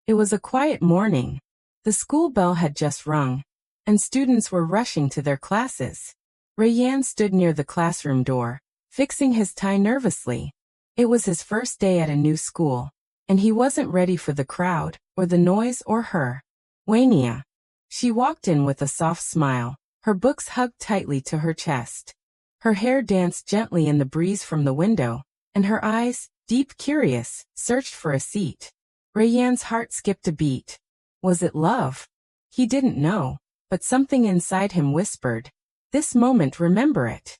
It was a quiet morning. The school bell had just rung, and students were rushing to their classes. Rayyan stood near the classroom door, fixing his tie nervously. It was his first day at a new school, and he wasn't ready for the crowd, or the noise, or her. Wania. She walked in with a soft smile, her books hugged tightly to her chest. Her hair danced gently in the breeze from the window, and her eyes, deep curious, searched for a seat. Rayyan's heart skipped a beat. Was it love? He didn't know, but something inside him whispered, "This moment, remember it."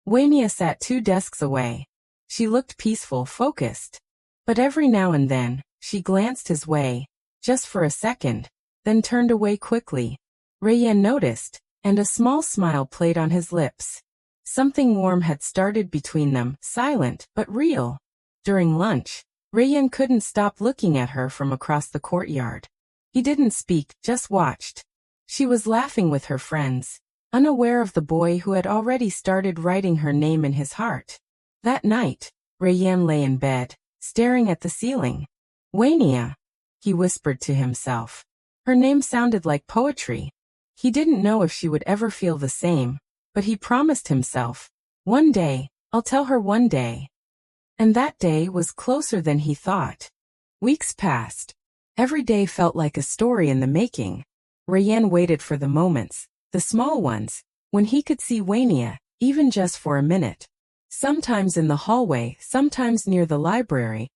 Wania sat 2 desks away. She looked peaceful, focused. But every now and then, she glanced his way, just for a second, then turned away quickly. Rayyan noticed, and a small smile played on his lips. Something warm had started between them, silent but real. During lunch, Rayyan couldn't stop looking at her from across the courtyard. He didn't speak, just watched. She was laughing with her friends, unaware of the boy who had already started writing her name in his heart. That night, Rayyan lay in bed, staring at the ceiling. "Wania," he whispered to himself. Her name sounded like poetry. He didn't know if she would ever feel the same, but he promised himself, "One day, I'll tell her one day." And that day was closer than he thought. Weeks passed. Every day felt like a story in the making. Rayyan waited for the moments, the small ones, when he could see Wania, even just for a minute. Sometimes in the hallway, sometimes near the library.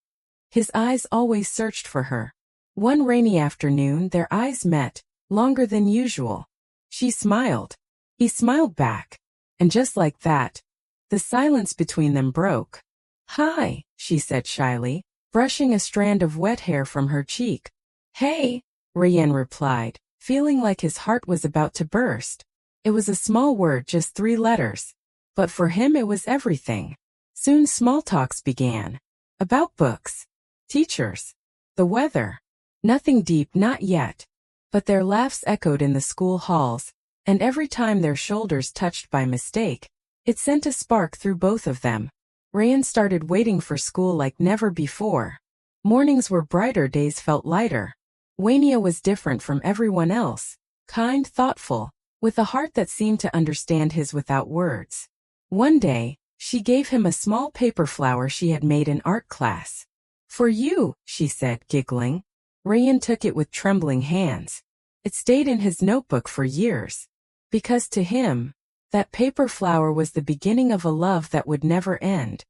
His eyes always searched for her. One rainy afternoon their eyes met, longer than usual. She smiled. He smiled back. And just like that, the silence between them broke. "Hi," she said shyly, brushing a strand of wet hair from her cheek. "Hey," Rayyan replied, feeling like his heart was about to burst. It was a small word, just 3 letters. But for him it was everything. Soon small talks began. About books, teachers, the weather. Nothing deep, not yet. But their laughs echoed in the school halls, and every time their shoulders touched by mistake, it sent a spark through both of them. Rayyan started waiting for school like never before. Mornings were brighter, days felt lighter. Wania was different from everyone else, kind, thoughtful, with a heart that seemed to understand his without words. One day, she gave him a small paper flower she had made in art class. "For you," she said, giggling. Rayyan took it with trembling hands. It stayed in his notebook for years. Because to him, that paper flower was the beginning of a love that would never end.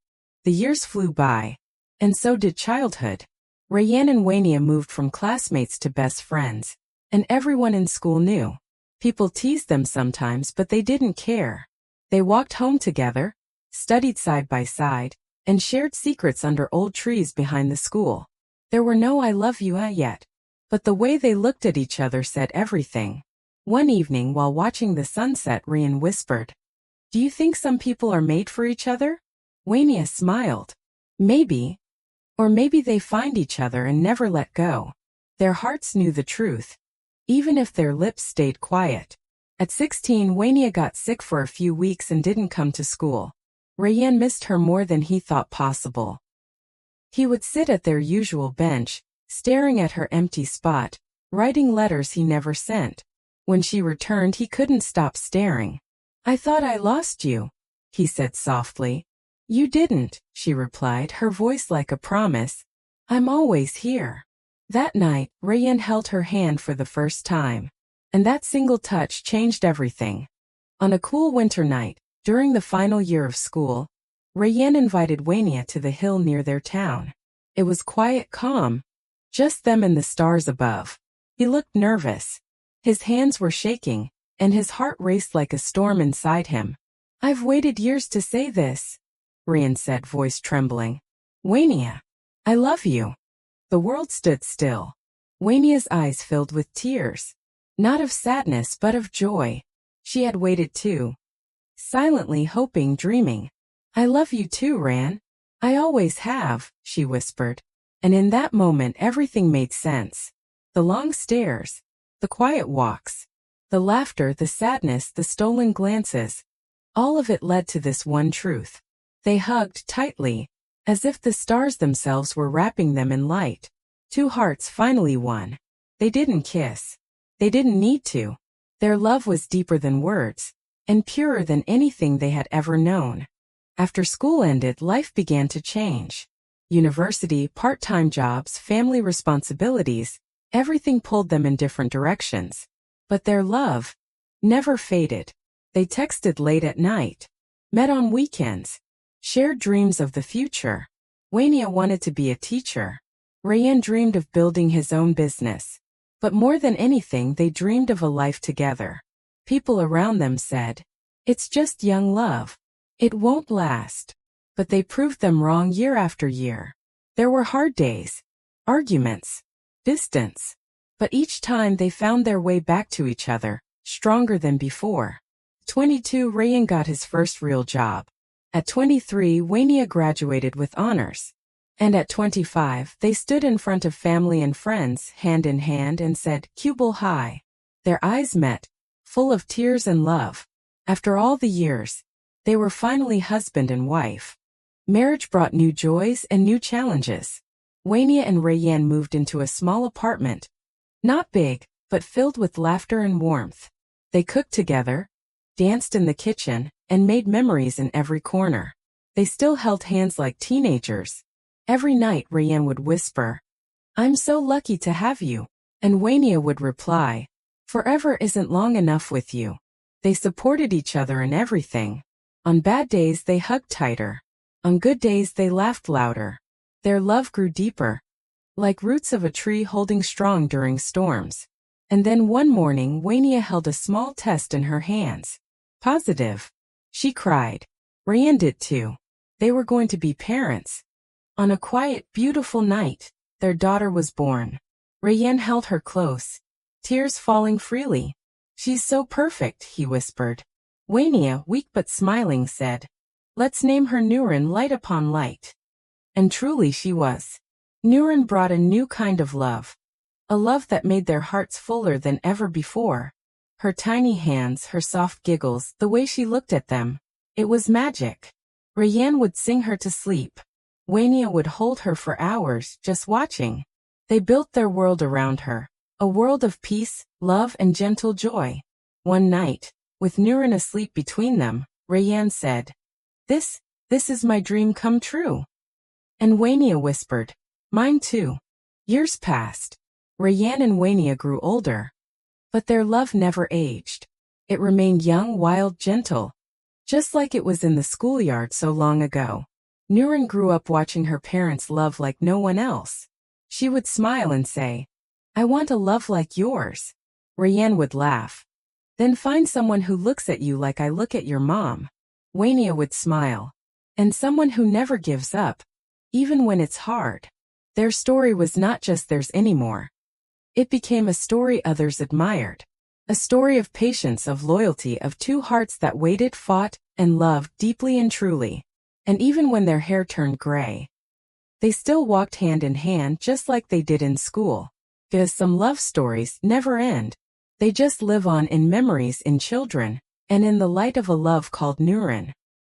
The years flew by, and so did childhood. Rayyan and Wania moved from classmates to best friends, and everyone in school knew. People teased them sometimes, but they didn't care. They walked home together, studied side by side, and shared secrets under old trees behind the school. There were no "I love you" yet, but the way they looked at each other said everything. One evening while watching the sunset, Rayyan whispered, "Do you think some people are made for each other?" Wania smiled. "Maybe. Or maybe they find each other and never let go." Their hearts knew the truth, even if their lips stayed quiet. At 16, Wania got sick for a few weeks and didn't come to school. Rayyan missed her more than he thought possible. He would sit at their usual bench, staring at her empty spot, writing letters he never sent. When she returned, he couldn't stop staring. "I thought I lost you," he said softly. "You didn't," she replied, her voice like a promise. "I'm always here." That night, Rayyan held her hand for the first time, and that single touch changed everything. On a cool winter night, during the final year of school, Rayyan invited Wania to the hill near their town. It was quiet, calm, just them and the stars above. He looked nervous. His hands were shaking, and his heart raced like a storm inside him. "I've waited years to say this," Rayyan said, voice trembling. "Wania, I love you." The world stood still. Wania's eyes filled with tears. Not of sadness but of joy. She had waited too. Silently hoping, dreaming. "I love you too, Rayyan. I always have," she whispered. And in that moment everything made sense. The long stares, the quiet walks, the laughter, the sadness, the stolen glances. All of it led to this one truth. They hugged tightly, as if the stars themselves were wrapping them in light. Two hearts finally won. They didn't kiss. They didn't need to. Their love was deeper than words, and purer than anything they had ever known. After school ended, life began to change. University, part-time jobs, family responsibilities, everything pulled them in different directions. But their love never faded. They texted late at night, met on weekends, shared dreams of the future. Wania wanted to be a teacher. Rayyan dreamed of building his own business. But more than anything, they dreamed of a life together. People around them said, "It's just young love. It won't last." But they proved them wrong year after year. There were hard days, arguments, distance. But each time they found their way back to each other, stronger than before. 22, Rayyan got his first real job. At 23, Wania graduated with honors. And at 25, they stood in front of family and friends, hand in hand, and said, "Qubal High." Their eyes met, full of tears and love. After all the years, they were finally husband and wife. Marriage brought new joys and new challenges. Wania and Rayyan moved into a small apartment. Not big, but filled with laughter and warmth. They cooked together, danced in the kitchen, and made memories in every corner. They still held hands like teenagers. Every night Rayyan would whisper, "I'm so lucky to have you." And Wania would reply, "Forever isn't long enough with you." They supported each other in everything. On bad days they hugged tighter. On good days they laughed louder. Their love grew deeper, like roots of a tree holding strong during storms. And then one morning Wania held a small test in her hands. Positive. She cried. Rayyan did too. They were going to be parents. On a quiet, beautiful night, their daughter was born. Rayyan held her close, tears falling freely. "She's so perfect," he whispered. Wania, weak but smiling, said, "Let's name her Nuran, light upon light." And truly she was. Nuran brought a new kind of love. A love that made their hearts fuller than ever before. Her tiny hands, her soft giggles, the way she looked at them. It was magic. Rayyan would sing her to sleep. Wania would hold her for hours, just watching. They built their world around her. A world of peace, love, and gentle joy. One night, with Nuran asleep between them, Rayyan said, This is my dream come true." And Wania whispered, "Mine too." Years passed. Rayyan and Wania grew older. But their love never aged. It remained young, wild, gentle. Just like it was in the schoolyard so long ago. Nuran grew up watching her parents love like no one else. She would smile and say, "I want a love like yours." Rayyan would laugh. "Then find someone who looks at you like I look at your mom." Wania would smile. "And someone who never gives up, even when it's hard." Their story was not just theirs anymore. It became a story others admired. A story of patience, of loyalty, of two hearts that waited, fought, and loved deeply and truly. And even when their hair turned gray, they still walked hand in hand just like they did in school. Because some love stories never end. They just live on in memories, in children, and in the light of a love called Nuran.